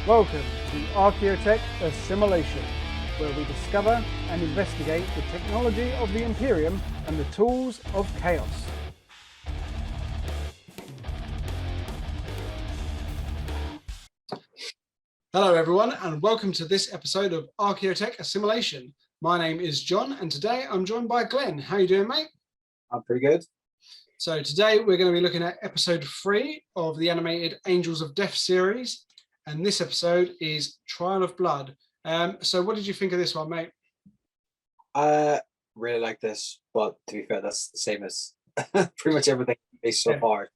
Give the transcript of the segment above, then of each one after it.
Welcome to Archeotech Assimilation, where we discover and investigate the technology of the Imperium and the tools of chaos. Hello everyone, and welcome to this episode of Archeotech Assimilation. My name is John, and today I'm joined by Glenn. How are you doing, mate? I'm pretty good. So today we're going to be looking at episode 3 of the animated Angels of Death series. And this episode is Trial of Blood. So what did you think of this one, mate? I really like this, but to be fair, that's the same as pretty much everything so far.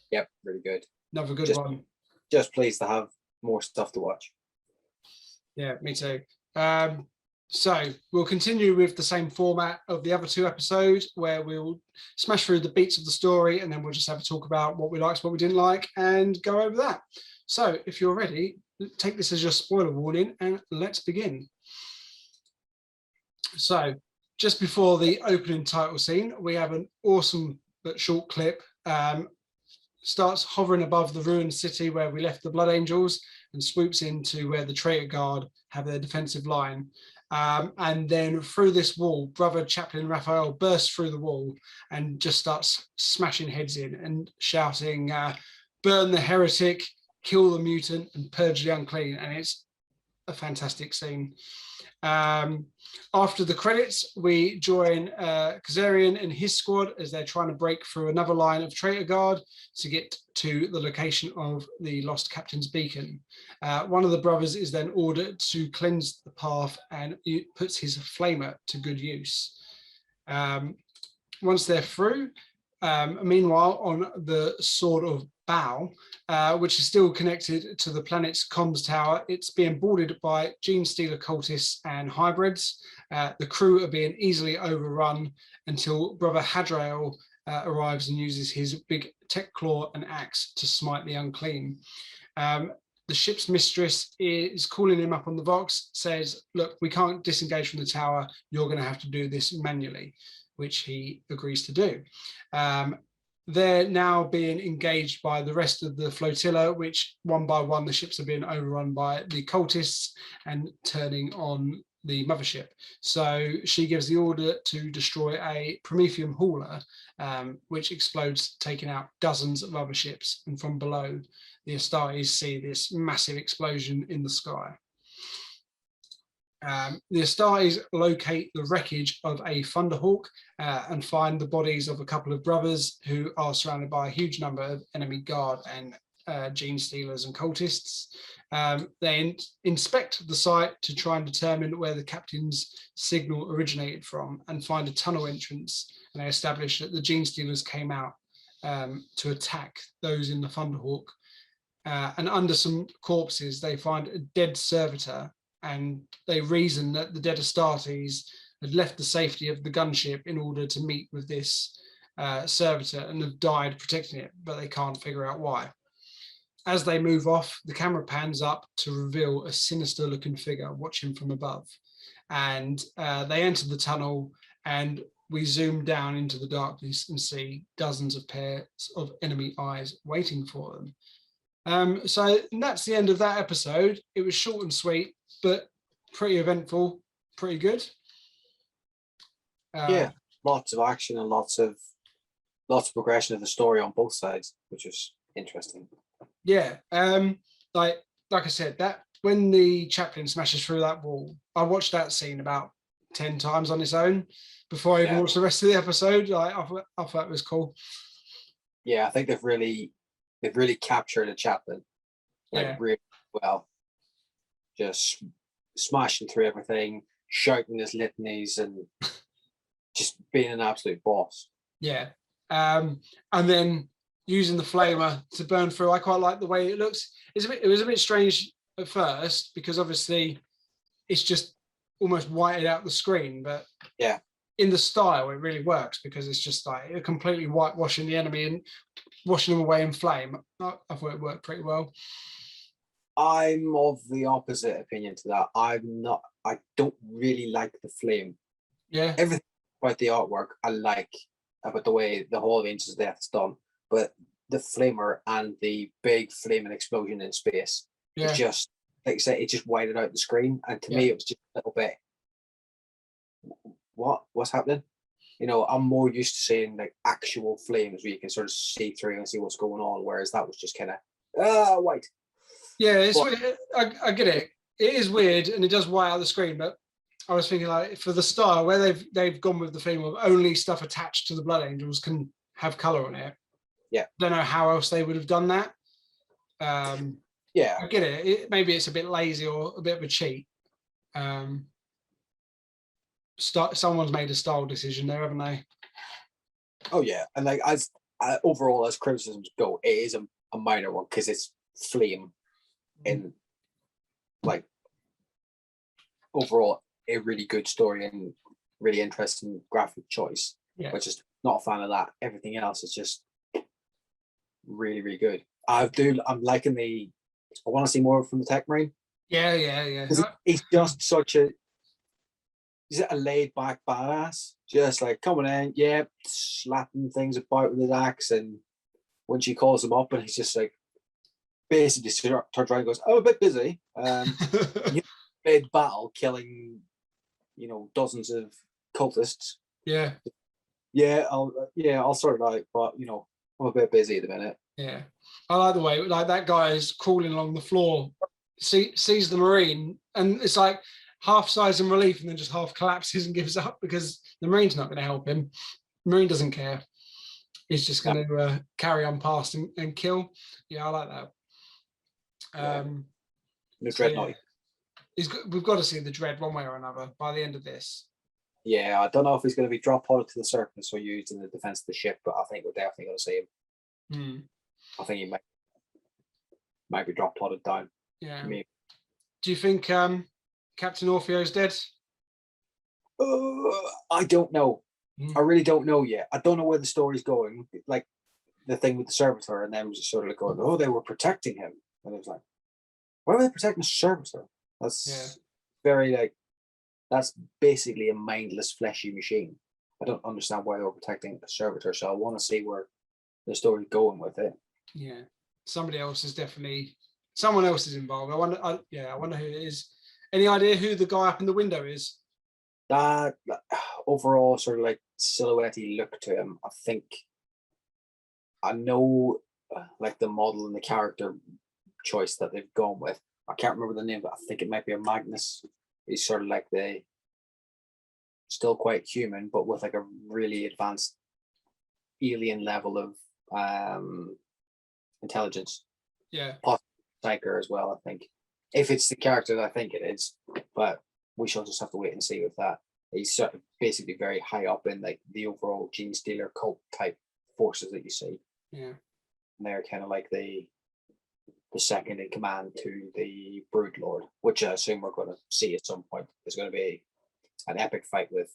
Yep, really good. Another good one. Just pleased to have more stuff to watch. Yeah, me too. So we'll continue with the same format of the other 2 episodes, where we'll smash through the beats of the story, and then we'll just have a talk about what we liked, what we didn't like, and go over that. So if you're ready, take this as your spoiler warning and let's begin. So just before the opening title scene, we have an awesome but short clip. Starts hovering above the ruined city where we left the Blood Angels and swoops into where the traitor guard have their defensive line. And then through this wall, Brother Chaplain Raphael bursts through the wall and just starts smashing heads in and shouting, burn the heretic, kill the mutant, and purge the unclean. And it's a fantastic scene. After the credits, we join Kazarian and his squad as they're trying to break through another line of traitor guard to get to the location of the lost captain's beacon. One of the brothers is then ordered to cleanse the path and puts his flamer to good use. Once they're through, meanwhile, on the Sword of Bow, which is still connected to the planet's comms tower, it's being boarded by gene stealer cultists and hybrids. The crew are being easily overrun until Brother Hadrael arrives and uses his big tech claw and axe to smite the unclean. The ship's mistress is calling him up on the Vox, says, look, we can't disengage from the tower, you're going to have to do this manually, which he agrees to do. They're now being engaged by the rest of the flotilla, which one by one the ships are being overrun by the cultists and turning on the mothership. So she gives the order to destroy a Prometheum hauler, which explodes, taking out dozens of other ships. And from below, the Astartes see this massive explosion in the sky. The Astartes locate the wreckage of a Thunderhawk and find the bodies of a couple of brothers who are surrounded by a huge number of enemy guard and gene stealers and cultists. They inspect the site to try and determine where the captain's signal originated from and find a tunnel entrance, and they establish that the gene stealers came out to attack those in the Thunderhawk. And under some corpses, they find a dead servitor, and they reason that the dead Astartes had left the safety of the gunship in order to meet with this servitor and have died protecting it, but they can't figure out why. As they move off, the camera pans up to reveal a sinister looking figure watching from above. And they enter the tunnel, and we zoom down into the darkness and see dozens of pairs of enemy eyes waiting for them. So that's the end of that episode. It was short and sweet, but pretty eventful, pretty good. Yeah, lots of action and lots of progression of the story on both sides, which was interesting. Yeah, like I said, that when the chaplain smashes through that wall, I watched that scene about 10 times on its own before I even watched the rest of the episode. I thought it was cool. Yeah, I think they've really captured the chaplain really well. Just smashing through everything, shouting his litanies, and just being an absolute boss. Yeah, and then using the flamer to burn through. I quite like the way it looks. It was a bit strange at first because obviously it's just almost whited out the screen, but yeah, in the style it really works because it's just like completely whitewashing the enemy and washing them away in flame. I thought it worked pretty well. I'm of the opposite opinion to that. I don't really like the flame. Yeah. Everything about the artwork I like, about the way the whole Angels of Death is done, but the flamer and the big flaming explosion in space is just like you say, it just whited out the screen, and to Yeah. me, it was just a little bit. What's happening? You know, I'm more used to seeing like actual flames where you can sort of see through and see what's going on, whereas that was just kind of white. Yeah, it's But- weird. I get it. It is weird, and it does white out the screen. But I was thinking, like, for the style where they've gone with the theme of only stuff attached to the Blood Angels can have color on it. Yeah. I don't know how else they would have done that. Yeah, I get it. Maybe it's a bit lazy or a bit of a cheat. Someone's made a style decision there, haven't they? oh yeah, and like as overall as criticisms go, it is a minor one because it's flame, and like overall a really good story and really interesting graphic choice. Yeah. But just not a fan of that. Everything else is just really, really good. I'm liking I want to see more from the Tech Marine. Yeah. He's just such a he's a laid back badass. Just like coming in, yeah, slapping things about with his axe, and when she calls him up and he's just like basically turns around and goes, "I'm a bit busy." Big battle killing, dozens of cultists. Yeah. I'll sort it out, but I'm a bit busy at the minute. Yeah, I like the way like that guy is crawling along the floor, sees the Marine, and it's like half sighs in relief, and then just half collapses and gives up because the Marine's not going to help him. The Marine doesn't care; he's just going to carry on past and kill. Yeah, I like that. The Dreadnought. Yeah. We've got to see the Dread one way or another by the end of this. Yeah, I don't know if he's going to be drop podded to the surface or used in the defense of the ship, but I think we're definitely going to see him. I think he might be drop podded down. Yeah. Do you think Captain Orfeo's dead? I don't know. I really don't know yet. I don't know where the story's going. Like the thing with the servitor, and then was just sort of like going, "Oh, they were protecting him," and it was like, "Why were they protecting the servitor?" That's very like. That's basically a mindless, fleshy machine. I don't understand why they were protecting a servitor, so I want to see where the story's going with it. Yeah, someone else is involved. I wonder who it is. Any idea who the guy up in the window is? That overall sort of like silhouette-y look to him. I think I know like the model and the character choice that they've gone with. I can't remember the name, but I think it might be a Magnus. He's sort of like still quite human, but with like a really advanced alien level of intelligence. Yeah. Psyker as well, I think. If it's the character that I think it is, but we shall just have to wait and see with that. He's sort of basically very high up in like the overall Gene Stealer cult type forces that you see. Yeah. And they're kind of like the second in command to the Broodlord, which I assume we're going to see at some point. There's going to be an epic fight with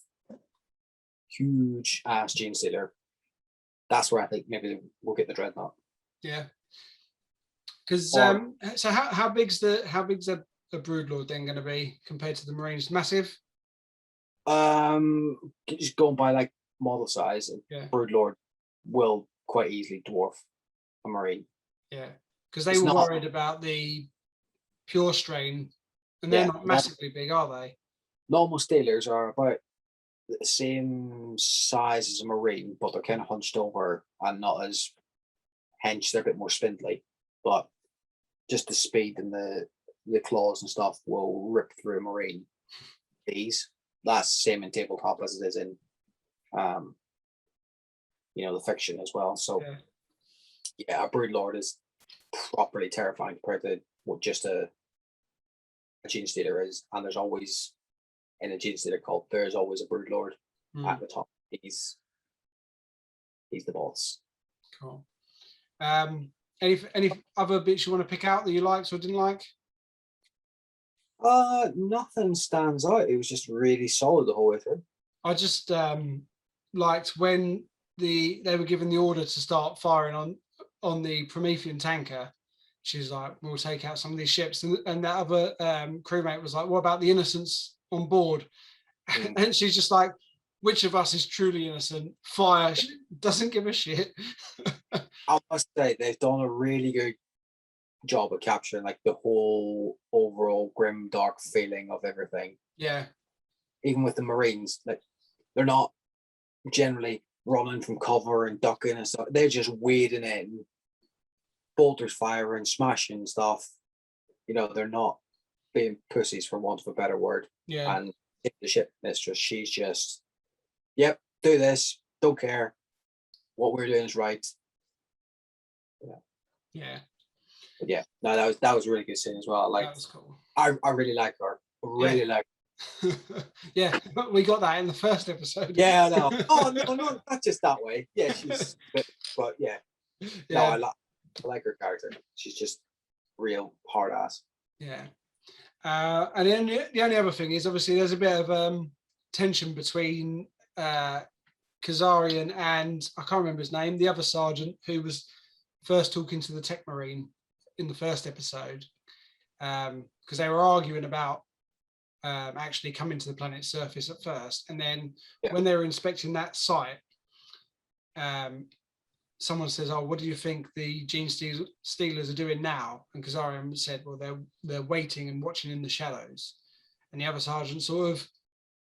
huge ass Gene Stealer. That's where I think maybe we'll get the Dreadnought. Yeah. Because so how big's a Broodlord then going to be compared to the Marines? Massive. Just going by like model size, Broodlord will quite easily dwarf a Marine. Yeah. Because they were worried about the pure strain, and they're not massively big, are they? Normal Steelers are about the same size as a Marine, but they're kind of hunched over and not as hench. They're a bit more spindly, but just the speed and the claws and stuff will rip through a Marine. That's the same in tabletop as it is in, the fiction as well. So, a Broodlord is properly terrifying compared to what just a Gene Stealer is, and there's always in a Gene Stealer cult there's always a Broodlord at the top. He's the boss. Cool. Any other bits you want to pick out that you liked or didn't like? Nothing stands out. It was just really solid the whole way through. I just liked when they were given the order to start firing on the Promethean tanker. She's like, "We'll take out some of these ships," and that other crewmate was like, "What about the innocents on board?" And she's just like, "Which of us is truly innocent? Fire." She doesn't give a shit. I must say they've done a really good job of capturing like the whole overall grim, dark feeling of everything. Yeah. Even with the Marines, like they're not generally running from cover and ducking and stuff. They're just wading in, bolters firing, smashing stuff. You know, they're not being pussies, for want of a better word. Yeah. And the ship mistress, she's just, yep, do this, don't care. What we're doing is right. Yeah. Yeah. But yeah, no, that was a really good scene as well. Like, that was cool. I really like her. Really like her. Yeah, we got that in the first episode. Yeah, no. Oh no, not just that way. Yeah, she's but yeah. No, I like her character. She's just real hard ass. Yeah. And then the only other thing is obviously there's a bit of tension between Kazarian and I can't remember his name, the other sergeant who was first talking to the Tech Marine in the first episode, because they were arguing about actually coming to the planet's surface at first, and then when they were inspecting that site, someone says, "Oh, what do you think the Gene Stealers are doing now?" And Kazarian said, "Well, they're waiting and watching in the shadows." And the other sergeant sort of,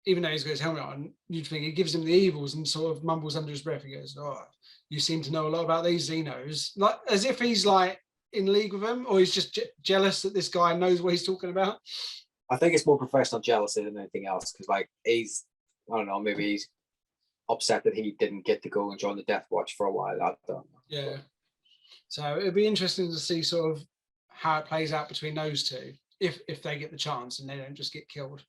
even though he's got his helmet on, you'd think he gives him the evils and sort of mumbles under his breath. He goes, "Oh, you seem to know a lot about these Xenos," like as if he's like in league with them, or he's just jealous that this guy knows what he's talking about. I think it's more professional jealousy than anything else, because like he's, I don't know, maybe he's upset that he didn't get to go and join the Death Watch for a while. I don't know. Yeah. So it'd be interesting to see sort of how it plays out between those two, if they get the chance and they don't just get killed.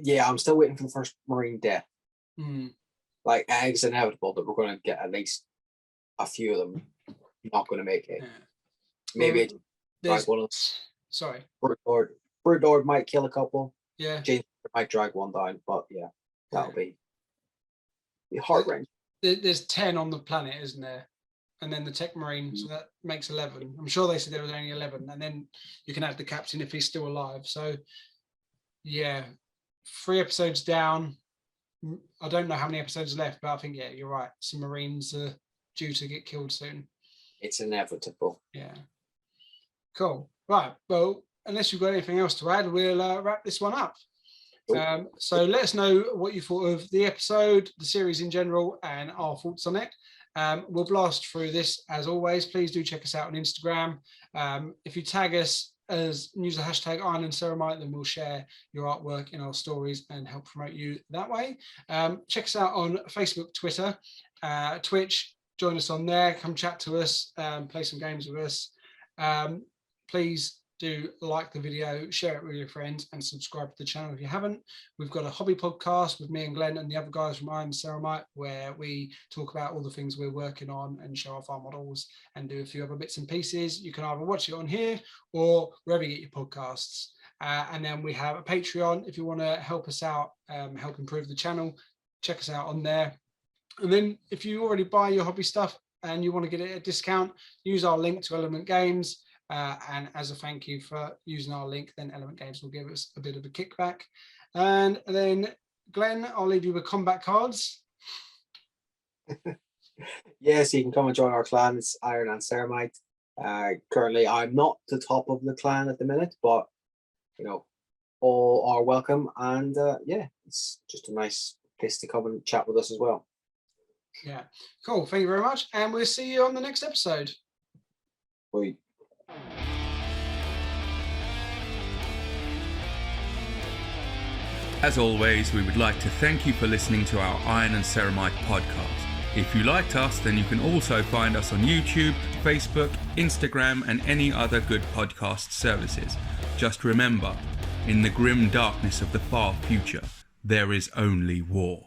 Yeah, I'm still waiting for the first Marine death. Mm. Like, it's inevitable that we're going to get at least a few of them not going to make it. Yeah. Maybe drag one of them. Sorry. Brute Lord might kill a couple. Yeah. James might drag one down, but yeah, that'll be heart-wrenching. There's 10 on the planet, isn't there? And then the Tech Marine, so that makes 11. I'm sure they said there was only 11, and then you can add the captain if he's still alive. So yeah, 3 episodes down. I don't know how many episodes left, but I think, yeah, you're right. Some Marines are due to get killed soon. It's inevitable. Yeah. Cool. Right. Well, unless you've got anything else to add, we'll wrap this one up. So let us know what you thought of the episode, the series in general, and our thoughts on it. We'll blast through this as always. Please do check us out on Instagram. If you tag us use the hashtag Iron and Ceramite, then we'll share your artwork in our stories and help promote you that way. Check us out on Facebook, Twitter, Twitch. Join us on there. Come chat to us. Play some games with us. Please do like the video, share it with your friends, and subscribe to the channel if you haven't. We've got a hobby podcast with me and Glenn and the other guys from Iron and Ceramite, where we talk about all the things we're working on and show off our models and do a few other bits and pieces. You can either watch it on here or wherever you get your podcasts. And then we have a Patreon if you want to help us out, help improve the channel. Check us out on there. And then if you already buy your hobby stuff and you want to get it at a discount, use our link to Element Games. And as a thank you for using our link, then Element Games will give us a bit of a kickback. And then, Glenn, I'll leave you with combat cards. Yes, you can come and join our clans, Iron and Ceramite. Currently, I'm not the top of the clan at the minute, but, you know, all are welcome. And yeah, it's just a nice place to come and chat with us as well. Yeah, cool. Thank you very much. And we'll see you on the next episode. Bye. As always, we would like to thank you for listening to our Iron and Ceramite podcast. If you liked us, then you can also find us on YouTube, Facebook, Instagram, and any other good podcast services. Just remember, in the grim darkness of the far future, there is only war.